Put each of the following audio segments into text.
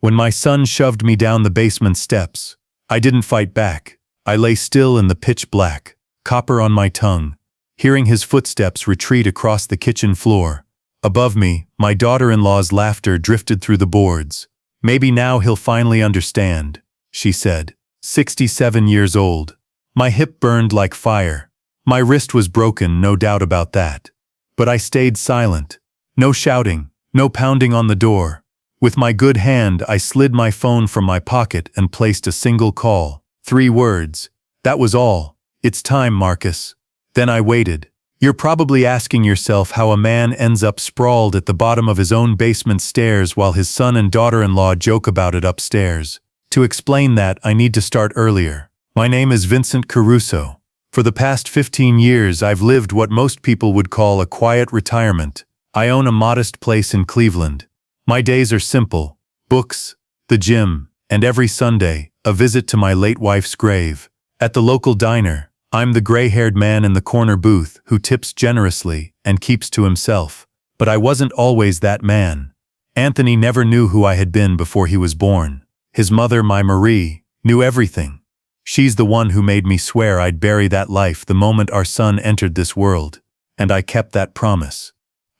When my son shoved me down the basement steps, I didn't fight back. I lay still in the pitch black, copper on my tongue, hearing his footsteps retreat across the kitchen floor. Above me, my daughter-in-law's laughter drifted through the boards. "Maybe now he'll finally understand," she said. 67 years old. My hip burned like fire. My wrist was broken, no doubt about that. But I stayed silent. No shouting, no pounding on the door. With my good hand, I slid my phone from my pocket and placed a single call. 3 words. That was all. "It's time, Marcus." Then I waited. You're probably asking yourself how a man ends up sprawled at the bottom of his own basement stairs while his son and daughter-in-law joke about it upstairs. To explain that, I need to start earlier. My name is Vincent Caruso. For the past 15 years, I've lived what most people would call a quiet retirement. I own a modest place in Cleveland. My days are simple: books, the gym, and every Sunday, a visit to my late wife's grave. At the local diner, I'm the gray-haired man in the corner booth who tips generously and keeps to himself. But I wasn't always that man. Anthony never knew who I had been before he was born. His mother, my Marie, knew everything. She's the one who made me swear I'd bury that life the moment our son entered this world. And I kept that promise.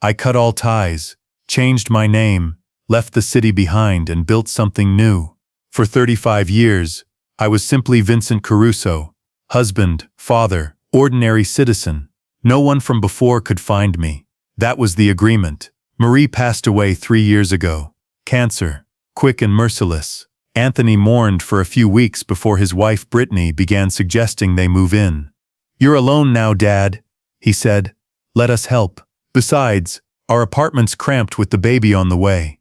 I cut all ties, changed my name, left the city behind and built something new. For 35 years, I was simply Vincent Caruso, husband, father, ordinary citizen. No one from before could find me. That was the agreement. Marie passed away 3 years ago. Cancer, quick and merciless. Anthony mourned for a few weeks before his wife Brittany began suggesting they move in. "You're alone now, Dad," he said. "Let us help. Besides, our apartment's cramped with the baby on the way."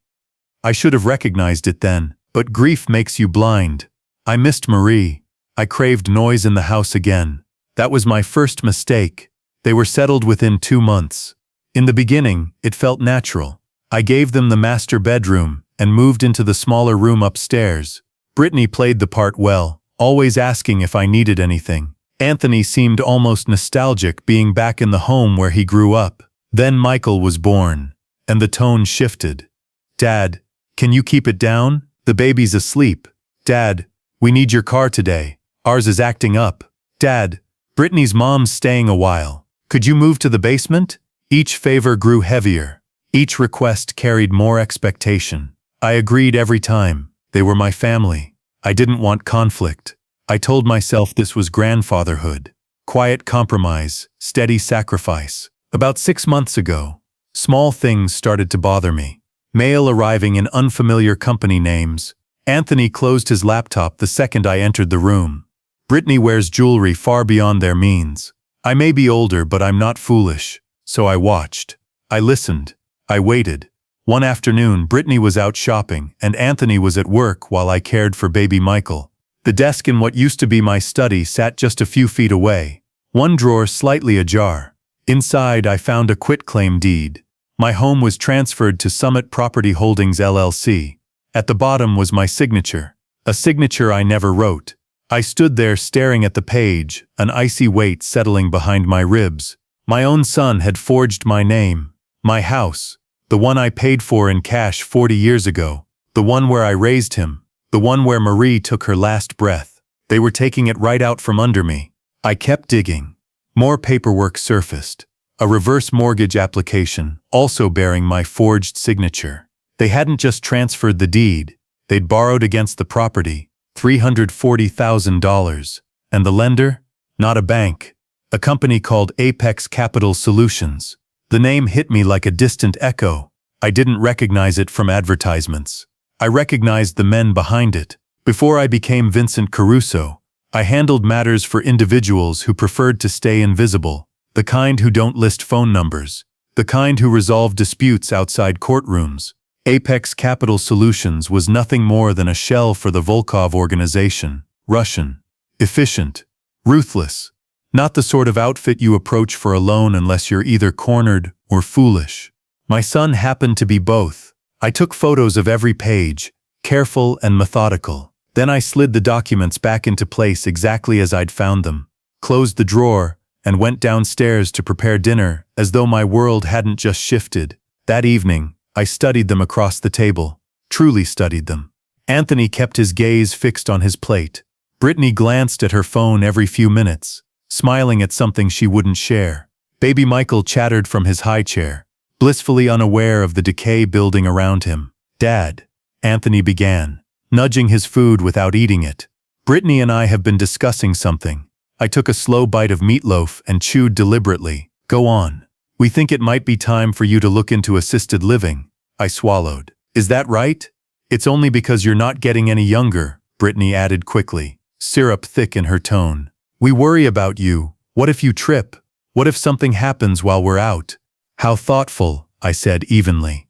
I should have recognized it then, but grief makes you blind. I missed Marie. I craved noise in the house again. That was my first mistake. They were settled within 2 months. In the beginning, it felt natural. I gave them the master bedroom and moved into the smaller room upstairs. Brittany played the part well, always asking if I needed anything. Anthony seemed almost nostalgic being back in the home where he grew up. Then Michael was born, and the tone shifted. "Dad, can you keep it down? The baby's asleep. Dad, we need your car today. Ours is acting up. Dad, Brittany's mom's staying a while. Could you move to the basement?" Each favor grew heavier. Each request carried more expectation. I agreed every time. They were my family. I didn't want conflict. I told myself this was grandfatherhood. Quiet compromise, steady sacrifice. About 6 months ago, small things started to bother me. Mail arriving in unfamiliar company names. Anthony closed his laptop the second I entered the room. Brittany wears jewelry far beyond their means. I may be older, but I'm not foolish. So I watched. I listened. I waited. One afternoon, Brittany was out shopping, and Anthony was at work while I cared for baby Michael. The desk in what used to be my study sat just a few feet away, one drawer slightly ajar. Inside, I found a quitclaim deed. My home was transferred to Summit Property Holdings LLC. At the bottom was my signature, a signature I never wrote. I stood there staring at the page, an icy weight settling behind my ribs. My own son had forged my name, my house, the one I paid for in cash 40 years ago, the one where I raised him, the one where Marie took her last breath. They were taking it right out from under me. I kept digging. More paperwork surfaced. A reverse mortgage application, also bearing my forged signature. They hadn't just transferred the deed, they'd borrowed against the property, $340,000. And the lender? Not a bank. A company called Apex Capital Solutions. The name hit me like a distant echo. I didn't recognize it from advertisements. I recognized the men behind it. Before I became Vincent Caruso, I handled matters for individuals who preferred to stay invisible, the kind who don't list phone numbers, the kind who resolve disputes outside courtrooms. Apex Capital Solutions was nothing more than a shell for the Volkov organization. Russian, efficient, ruthless. Not the sort of outfit you approach for a loan unless you're either cornered or foolish. My son happened to be both. I took photos of every page, careful and methodical. Then I slid the documents back into place exactly as I'd found them, closed the drawer, and went downstairs to prepare dinner as though my world hadn't just shifted. That evening, I studied them across the table, truly studied them. Anthony kept his gaze fixed on his plate. Brittany glanced at her phone every few minutes, smiling at something she wouldn't share. Baby Michael chattered from his high chair, blissfully unaware of the decay building around him. "Dad," Anthony began, nudging his food without eating it. "Brittany and I have been discussing something." I took a slow bite of meatloaf and chewed deliberately. "Go on." "We think it might be time for you to look into assisted living." I swallowed. "Is that right?" "It's only because you're not getting any younger," Brittany added quickly, syrup thick in her tone. "We worry about you. What if you trip? What if something happens while we're out?" "How thoughtful," I said evenly.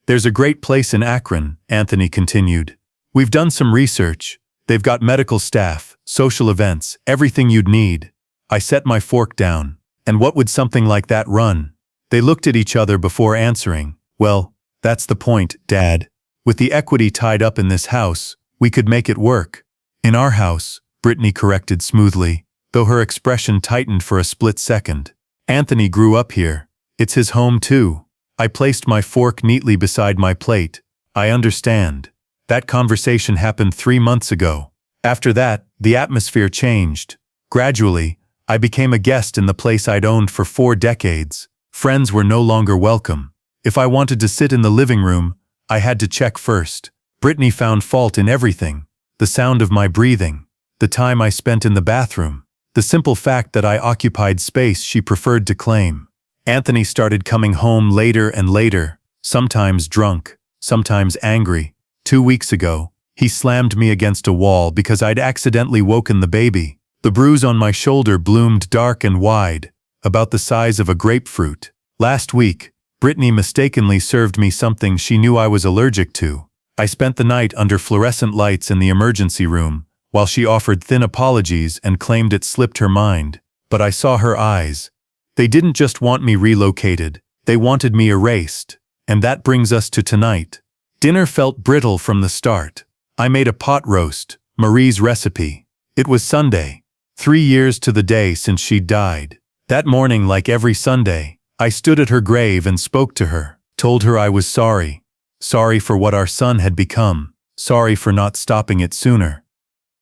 "There's a great place in Akron," Anthony continued. "We've done some research. They've got medical staff, social events, everything you'd need." I set my fork down. "And what would something like that run?" They looked at each other before answering. "Well, that's the point, Dad. With the equity tied up in this house, we could make it work." "In our house," Brittany corrected smoothly, though her expression tightened for a split second. "Anthony grew up here. It's his home too." I placed my fork neatly beside my plate. "I understand. That conversation happened 3 months ago. After that, the atmosphere changed. Gradually, I became a guest in the place I'd owned for 4 decades. Friends were no longer welcome. If I wanted to sit in the living room, I had to check first." Brittany found fault in everything. The sound of my breathing, the time I spent in the bathroom, the simple fact that I occupied space she preferred to claim. Anthony started coming home later and later, sometimes drunk, sometimes angry. 2 weeks ago, he slammed me against a wall because I'd accidentally woken the baby. The bruise on my shoulder bloomed dark and wide, about the size of a grapefruit. Last week, Brittany mistakenly served me something she knew I was allergic to. I spent the night under fluorescent lights in the emergency room, while she offered thin apologies and claimed it slipped her mind. But I saw her eyes. They didn't just want me relocated, they wanted me erased. And that brings us to tonight. Dinner felt brittle from the start. I made a pot roast, Marie's recipe. It was Sunday, 3 years to the day since she'd died. That morning, like every Sunday, I stood at her grave and spoke to her, told her I was sorry. Sorry for what our son had become, sorry for not stopping it sooner.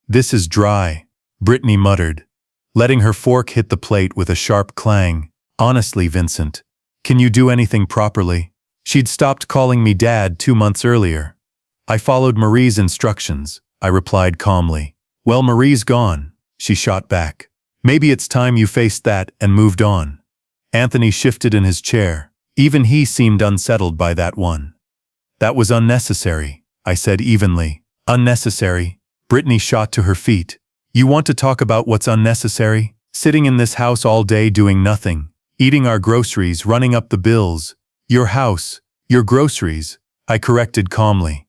"This is dry," Brittany muttered, letting her fork hit the plate with a sharp clang. "Honestly, Vincent, can you do anything properly?" She'd stopped calling me Dad 2 months earlier. "I followed Marie's instructions," I replied calmly. "Well, Marie's gone," she shot back. "Maybe it's time you faced that and moved on." Anthony shifted in his chair. Even he seemed unsettled by that one. "That was unnecessary," I said evenly. "Unnecessary?" Brittany shot to her feet. "You want to talk about what's unnecessary? Sitting in this house all day doing nothing, eating our groceries, running up the bills. Your house, your groceries," I corrected calmly.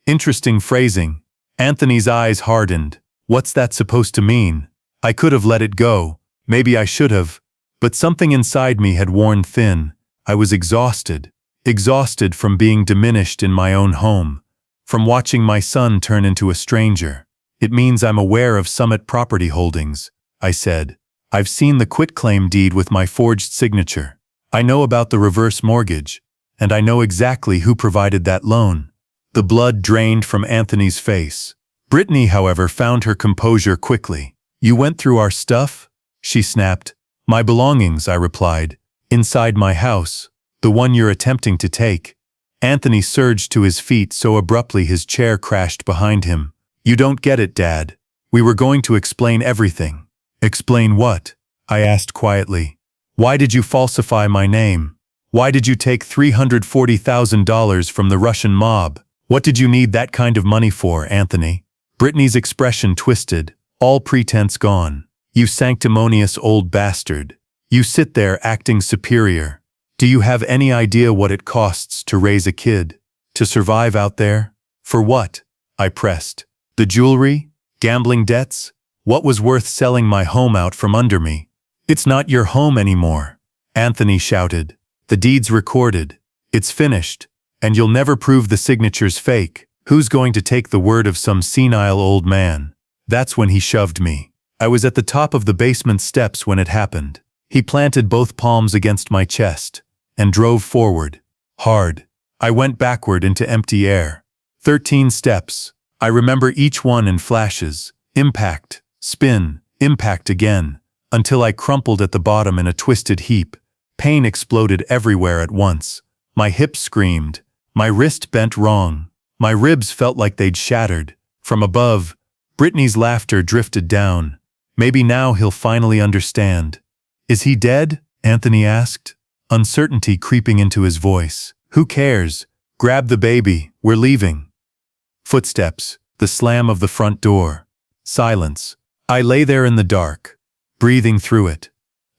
Interesting phrasing. Anthony's eyes hardened. "What's that supposed to mean?" I could have let it go. Maybe I should have. But something inside me had worn thin. I was exhausted. Exhausted from being diminished in my own home. From watching my son turn into a stranger. "It means I'm aware of Summit property holdings," I said. "I've seen the quitclaim deed with my forged signature. I know about the reverse mortgage, and I know exactly who provided that loan." The blood drained from Anthony's face. Brittany, however, found her composure quickly. "You went through our stuff?" she snapped. "My belongings," I replied. "Inside my house, the one you're attempting to take." Anthony surged to his feet so abruptly his chair crashed behind him. "You don't get it, Dad. We were going to explain everything." "Explain what?" I asked quietly. "Why did you falsify my name? Why did you take $340,000 from the Russian mob? What did you need that kind of money for, Anthony?" Brittany's expression twisted, all pretense gone. "You sanctimonious old bastard. You sit there acting superior. Do you have any idea what it costs to raise a kid? To survive out there? For what?" I pressed. "The jewelry? Gambling debts? What was worth selling my home out from under me?" "It's not your home anymore," Anthony shouted. "The deed's recorded. It's finished. And you'll never prove the signature's fake. Who's going to take the word of some senile old man?" That's when he shoved me. I was at the top of the basement steps when it happened. He planted both palms against my chest and drove forward. Hard. I went backward into empty air. 13 steps. I remember each one in flashes. Impact, spin, impact again, until I crumpled at the bottom in a twisted heap. Pain exploded everywhere at once. My hips screamed. My wrist bent wrong. My ribs felt like they'd shattered. From above, Brittany's laughter drifted down. Maybe now he'll finally understand. Is he dead? Anthony asked, uncertainty creeping into his voice. Who cares? Grab the baby, we're leaving. Footsteps, the slam of the front door. Silence. I lay there in the dark, breathing through it,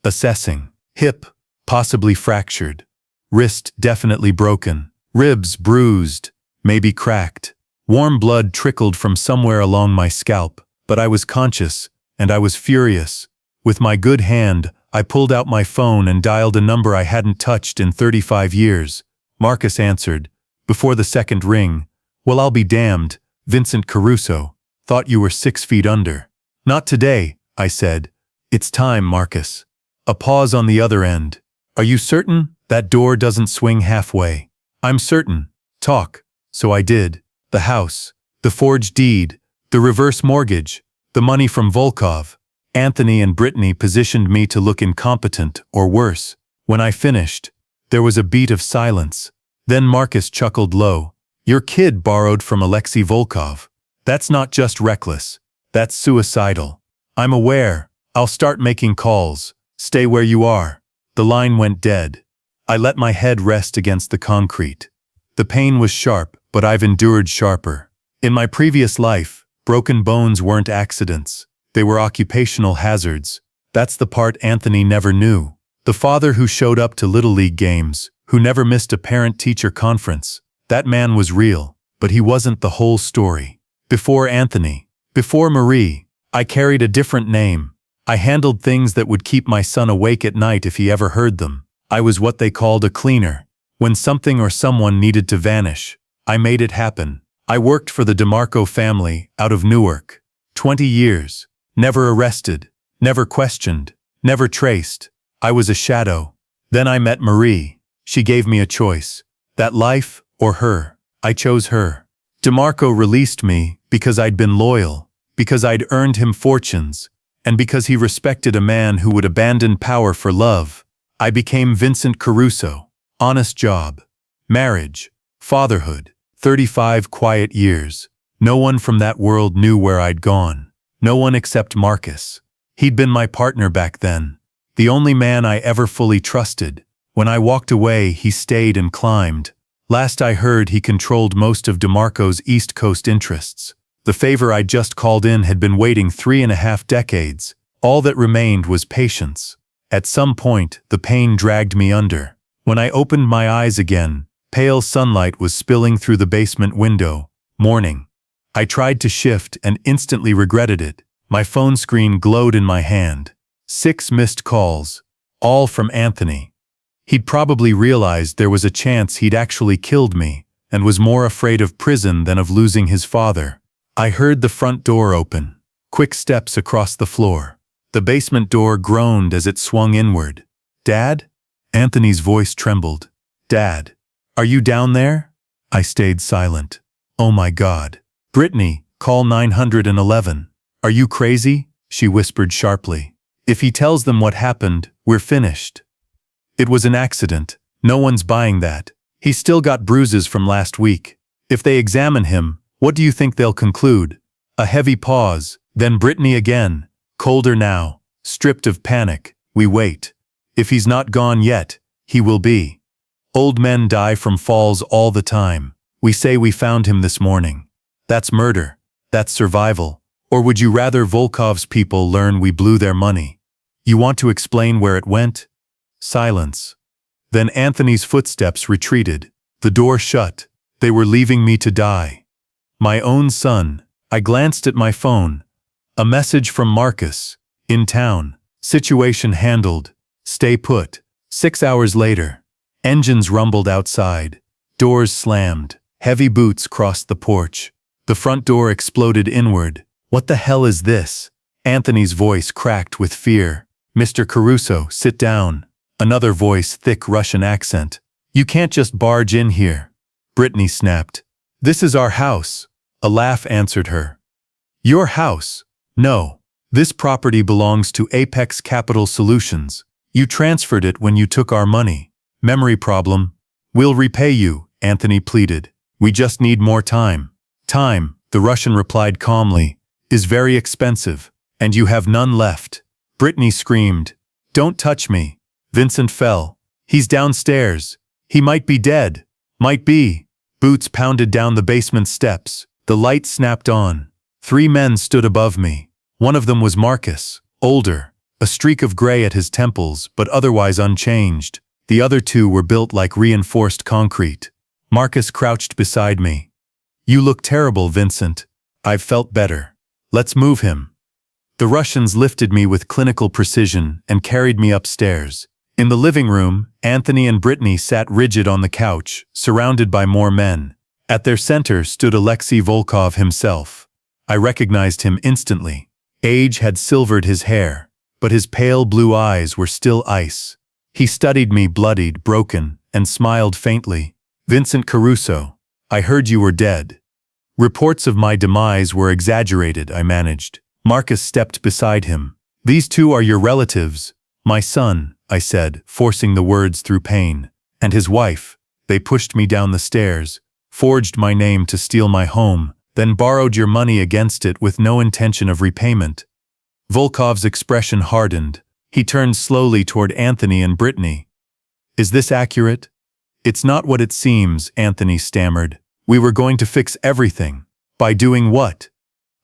assessing. Hip, possibly fractured. Wrist definitely broken. Ribs bruised, maybe cracked. Warm blood trickled from somewhere along my scalp, but I was conscious, and I was furious. With my good hand, I pulled out my phone and dialed a number I hadn't touched in 35 years. Marcus answered. Before the second ring, well, I'll be damned, Vincent Caruso. Thought you were 6 feet under. Not today, I said. It's time, Marcus. A pause on the other end. Are you certain that door doesn't swing halfway? I'm certain. Talk. So I did. The house, the forged deed, the reverse mortgage, the money from Volkov. Anthony and Brittany positioned me to look incompetent, or worse. When I finished, there was a beat of silence. Then Marcus chuckled low. Your kid borrowed from Alexei Volkov. That's not just reckless. That's suicidal. I'm aware. I'll start making calls. Stay where you are. The line went dead. I let my head rest against the concrete. The pain was sharp, but I've endured sharper. In my previous life, broken bones weren't accidents. They were occupational hazards. That's the part Anthony never knew. The father who showed up to Little League games, who never missed a parent-teacher conference. That man was real, but he wasn't the whole story. Before Anthony, before Marie, I carried a different name. I handled things that would keep my son awake at night if he ever heard them. I was what they called a cleaner. When something or someone needed to vanish, I made it happen. I worked for the DeMarco family out of Newark. 20 years. Never arrested. Never questioned. Never traced. I was a shadow. Then I met Marie. She gave me a choice. That life or her. I chose her. DeMarco released me because I'd been loyal, because I'd earned him fortunes, and because he respected a man who would abandon power for love. I became Vincent Caruso. Honest job. Marriage. Fatherhood. 35 quiet years. No one from that world knew where I'd gone. No one except Marcus. He'd been my partner back then. The only man I ever fully trusted. When I walked away, he stayed and climbed. Last I heard, he controlled most of DeMarco's East Coast interests. The favor I'd just called in had been waiting 3.5 decades. All that remained was patience. At some point, the pain dragged me under. When I opened my eyes again, pale sunlight was spilling through the basement window. Morning. I tried to shift and instantly regretted it. My phone screen glowed in my hand. 6 missed calls. All from Anthony. He'd probably realized there was a chance he'd actually killed me, and was more afraid of prison than of losing his father. I heard the front door open. Quick steps across the floor. The basement door groaned as it swung inward. Dad? Anthony's voice trembled. Dad, are you down there? I stayed silent. Oh my God. Brittany, call 911. Are you crazy? She whispered sharply. If he tells them what happened, we're finished. It was an accident. No one's buying that. He's still got bruises from last week. If they examine him, what do you think they'll conclude? A heavy pause, then Brittany again. Colder now, stripped of panic. We wait. If he's not gone yet, he will be. Old men die from falls all the time. We say we found him this morning. That's murder. That's survival. Or would you rather Volkov's people learn we blew their money? You want to explain where it went? Silence. Then Anthony's footsteps retreated. The door shut. They were leaving me to die. My own son. I glanced at my phone. A message from Marcus. In town. Situation handled. Stay put. 6 hours later. Engines rumbled outside. Doors slammed. Heavy boots crossed the porch. The front door exploded inward. What the hell is this? Anthony's voice cracked with fear. Mr. Caruso, sit down. Another voice, thick Russian accent. You can't just barge in here. Brittany snapped. This is our house. A laugh answered her. Your house? No. This property belongs to Apex Capital Solutions. You transferred it when you took our money. Memory problem. We'll repay you, Anthony pleaded. We just need more time. Time, the Russian replied calmly, is very expensive, and you have none left. Brittany screamed. Don't touch me. Vincent fell. He's downstairs. He might be dead. Might be. Boots pounded down the basement steps. The light snapped on. 3 men stood above me. One of them was Marcus, older, a streak of gray at his temples, but otherwise unchanged. The other 2 were built like reinforced concrete. Marcus crouched beside me. You look terrible, Vincent. I've felt better. Let's move him. The Russians lifted me with clinical precision and carried me upstairs. In the living room, Anthony and Brittany sat rigid on the couch, surrounded by more men. At their center stood Alexei Volkov himself. I recognized him instantly. Age had silvered his hair, but his pale blue eyes were still ice. He studied me bloodied, broken, and smiled faintly. Vincent Caruso, I heard you were dead. Reports of my demise were exaggerated, I managed. Marcus stepped beside him. These 2 are your relatives. My son, I said, forcing the words through pain. And his wife. They pushed me down the stairs, forged my name to steal my home, then borrowed your money against it with no intention of repayment. Volkov's expression hardened. He turned slowly toward Anthony and Brittany. Is this accurate? It's not what it seems, Anthony stammered. We were going to fix everything. By doing what?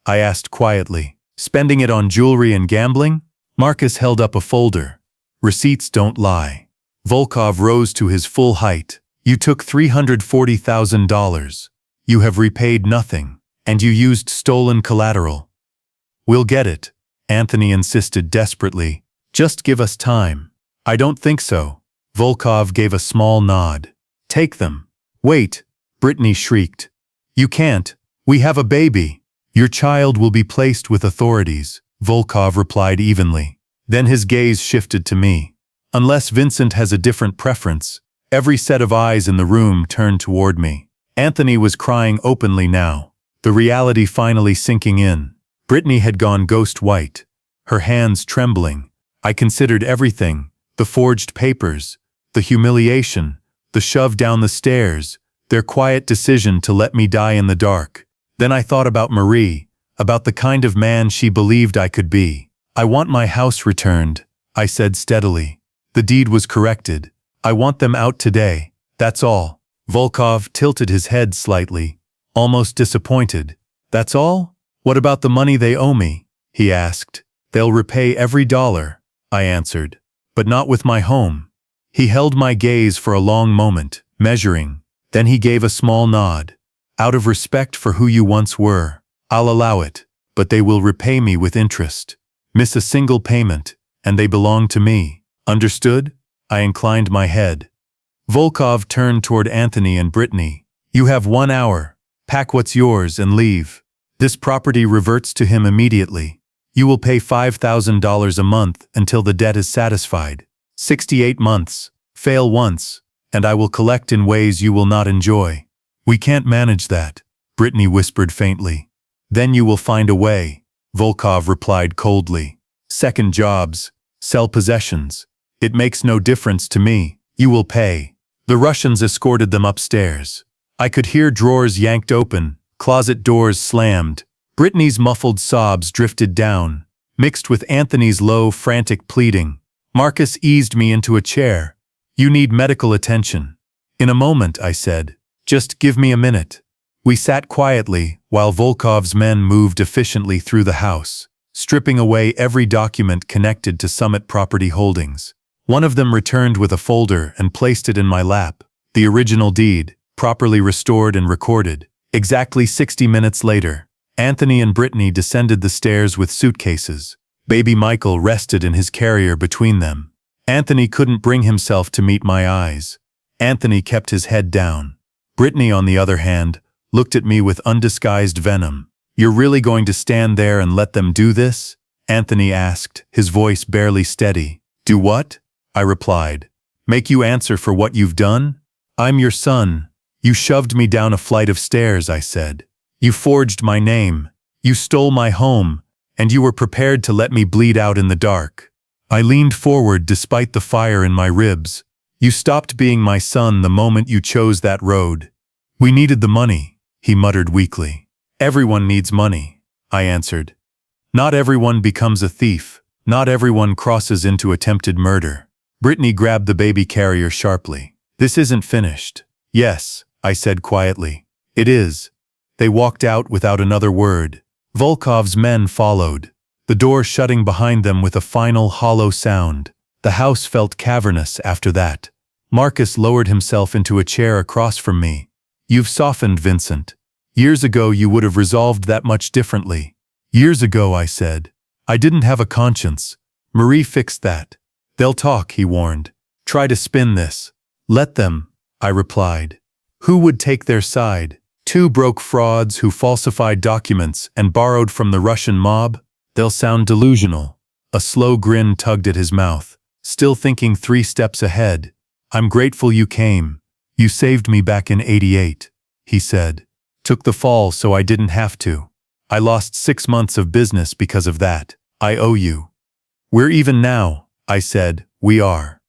I asked quietly. Spending it on jewelry and gambling? Marcus held up a folder. Receipts don't lie. Volkov rose to his full height. You took $340,000. You have repaid nothing. And you used stolen collateral. We'll get it, Anthony insisted desperately. Just give us time. I don't think so. Volkov gave a small nod. Take them. Wait, Brittany shrieked. You can't. We have a baby. Your child will be placed with authorities, Volkov replied evenly. Then his gaze shifted to me. Unless Vincent has a different preference. Every set of eyes in the room turned toward me. Anthony was crying openly now. The reality finally sinking in. Brittany had gone ghost white, her hands trembling. I considered everything, the forged papers, the humiliation, the shove down the stairs, their quiet decision to let me die in the dark. Then I thought about Marie, about the kind of man she believed I could be. I want my house returned, I said steadily. The deed was corrected. I want them out today, that's all. Volkov tilted his head slightly, almost disappointed. That's all? What about the money they owe me? He asked. They'll repay every dollar, I answered. But not with my home. He held my gaze for a long moment, measuring. Then he gave a small nod. Out of respect for who you once were, I'll allow it, but they will repay me with interest. Miss a single payment, and they belong to me. Understood? I inclined my head. Volkov turned toward Anthony and Brittany. You have 1 hour. Pack what's yours and leave. This property reverts to him immediately. You will pay $5,000 a month until the debt is satisfied. 68 months. Fail once, and I will collect in ways you will not enjoy. We can't manage that, Brittany whispered faintly. Then you will find a way, Volkov replied coldly. Second jobs. Sell possessions. It makes no difference to me. You will pay. The Russians escorted them upstairs. I could hear drawers yanked open, closet doors slammed. Brittany's muffled sobs drifted down, mixed with Anthony's low, frantic pleading. Marcus eased me into a chair. You need medical attention. In a moment, I said. Just give me a minute. We sat quietly while Volkov's men moved efficiently through the house, stripping away every document connected to Summit Property Holdings. One of them returned with a folder and placed it in my lap. The original deed, properly restored and recorded. Exactly 60 minutes later, Anthony and Brittany descended the stairs with suitcases. Baby Michael rested in his carrier between them. Anthony couldn't bring himself to meet my eyes. Anthony kept his head down. Brittany, on the other hand, looked at me with undisguised venom. You're really going to stand there and let them do this? Anthony asked, his voice barely steady. Do what? I replied. Make you answer for what you've done? I'm your son. You shoved me down a flight of stairs, I said. You forged my name. You stole my home, and you were prepared to let me bleed out in the dark. I leaned forward despite the fire in my ribs. You stopped being my son the moment you chose that road. We needed the money, he muttered weakly. Everyone needs money, I answered. Not everyone becomes a thief. Not everyone crosses into attempted murder. Brittany grabbed the baby carrier sharply. This isn't finished. Yes, I said quietly. It is. They walked out without another word. Volkov's men followed, the door shutting behind them with a final hollow sound. The house felt cavernous after that. Marcus lowered himself into a chair across from me. You've softened, Vincent. Years ago you would have resolved that much differently. Years ago, I said. I didn't have a conscience. Marie fixed that. They'll talk, he warned. Try to spin this. Let them, I replied. Who would take their side? Two broke frauds who falsified documents and borrowed from the Russian mob? They'll sound delusional. A slow grin tugged at his mouth, still thinking 3 steps ahead. I'm grateful you came. You saved me back in '88, he said. Took the fall so I didn't have to. I lost 6 months of business because of that. I owe you. We're even now, I said. We are.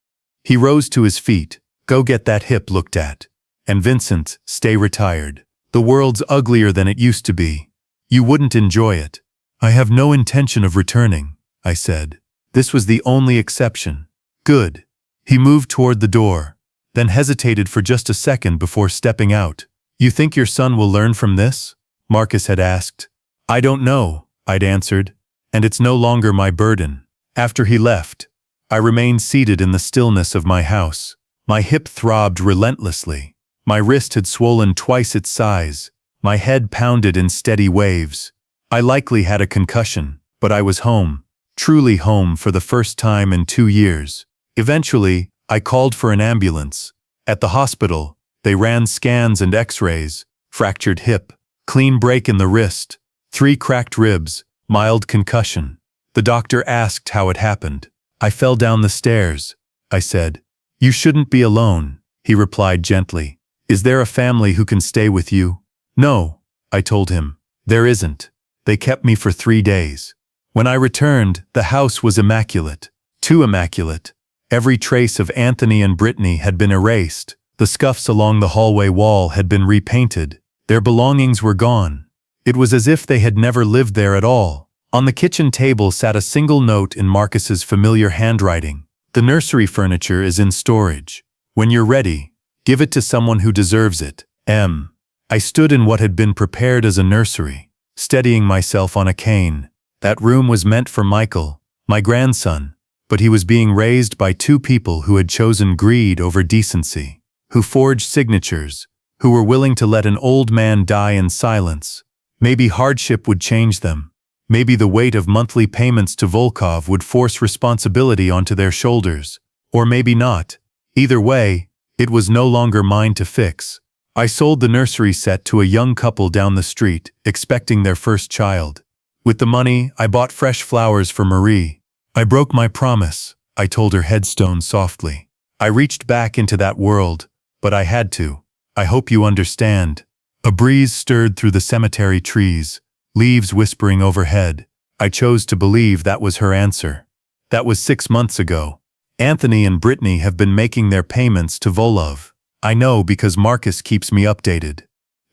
He rose to his feet. Go get that hip looked at. And Vincent, stay retired. The world's uglier than it used to be. You wouldn't enjoy it. I have no intention of returning, I said. This was the only exception. Good. He moved toward the door, then hesitated for just a second before stepping out. You think your son will learn from this? Marcus had asked. I don't know, I'd answered, and it's no longer my burden. After he left, I remained seated in the stillness of my house. My hip throbbed relentlessly. My wrist had swollen twice its size. My head pounded in steady waves. I likely had a concussion, but I was home, truly home for the first time in 2 years. Eventually, I called for an ambulance. At the hospital, they ran scans and x-rays. Fractured hip, clean break in the wrist, 3 cracked ribs, mild concussion. The doctor asked how it happened. I fell down the stairs, I said. You shouldn't be alone, he replied gently. Is there a family who can stay with you? No, I told him. There isn't. They kept me for 3 days. When I returned, the house was immaculate. Too immaculate. Every trace of Anthony and Brittany had been erased. The scuffs along the hallway wall had been repainted. Their belongings were gone. It was as if they had never lived there at all. On the kitchen table sat a single note in Marcus's familiar handwriting. The nursery furniture is in storage. When you're ready, give it to someone who deserves it. M. I stood in what had been prepared as a nursery, steadying myself on a cane. That room was meant for Michael, my grandson, but he was being raised by 2 people who had chosen greed over decency, who forged signatures, who were willing to let an old man die in silence. Maybe hardship would change them. Maybe the weight of monthly payments to Volkov would force responsibility onto their shoulders. Or maybe not. Either way, it was no longer mine to fix. I sold the nursery set to a young couple down the street, expecting their first child. With the money, I bought fresh flowers for Marie. I broke my promise, I told her headstone softly. I reached back into that world, but I had to. I hope you understand. A breeze stirred through the cemetery trees, leaves whispering overhead. I chose to believe that was her answer. That was 6 months ago. Anthony and Brittany have been making their payments to Volov. I know because Marcus keeps me updated.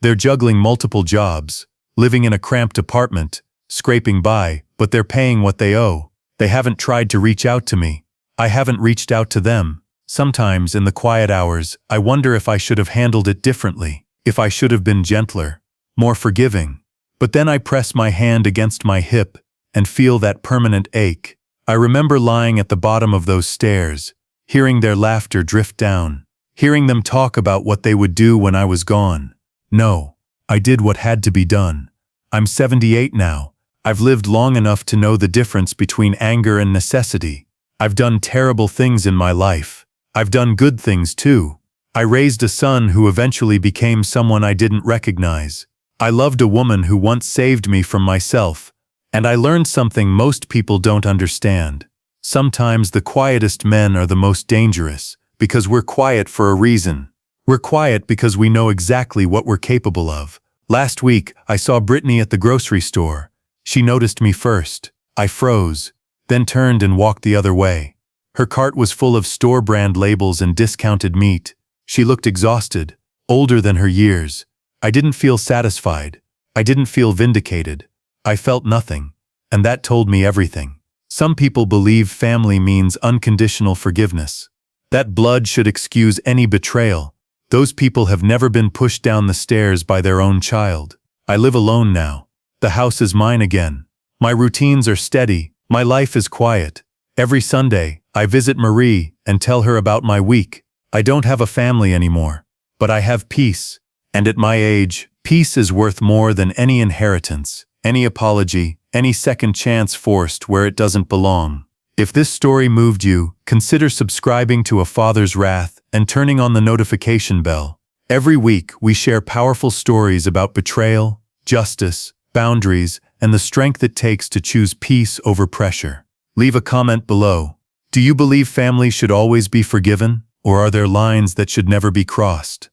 They're juggling multiple jobs, living in a cramped apartment, scraping by, but they're paying what they owe. They haven't tried to reach out to me. I haven't reached out to them. Sometimes in the quiet hours, I wonder if I should have handled it differently, if I should have been gentler, more forgiving. But then I press my hand against my hip and feel that permanent ache. I remember lying at the bottom of those stairs, hearing their laughter drift down, hearing them talk about what they would do when I was gone. No, I did what had to be done. I'm 78 now. I've lived long enough to know the difference between anger and necessity. I've done terrible things in my life. I've done good things too. I raised a son who eventually became someone I didn't recognize. I loved a woman who once saved me from myself. And I learned something most people don't understand. Sometimes the quietest men are the most dangerous, because we're quiet for a reason. We're quiet because we know exactly what we're capable of. Last week, I saw Brittany at the grocery store. She noticed me first. I froze, then turned and walked the other way. Her cart was full of store-brand labels and discounted meat. She looked exhausted, older than her years. I didn't feel satisfied. I didn't feel vindicated. I felt nothing, and that told me everything. Some people believe family means unconditional forgiveness. That blood should excuse any betrayal. Those people have never been pushed down the stairs by their own child. I live alone now. The house is mine again. My routines are steady. My life is quiet. Every Sunday, I visit Marie and tell her about my week. I don't have a family anymore, but I have peace. And at my age, peace is worth more than any inheritance, any apology, any second chance forced where it doesn't belong. If this story moved you, consider subscribing to A Father's Wrath and turning on the notification bell. Every week, we share powerful stories about betrayal, justice, boundaries, and the strength it takes to choose peace over pressure. Leave a comment below. Do you believe family should always be forgiven, or are there lines that should never be crossed?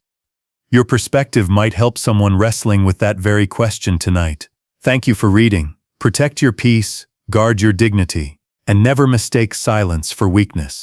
Your perspective might help someone wrestling with that very question tonight. Thank you for reading. Protect your peace, guard your dignity, and never mistake silence for weakness.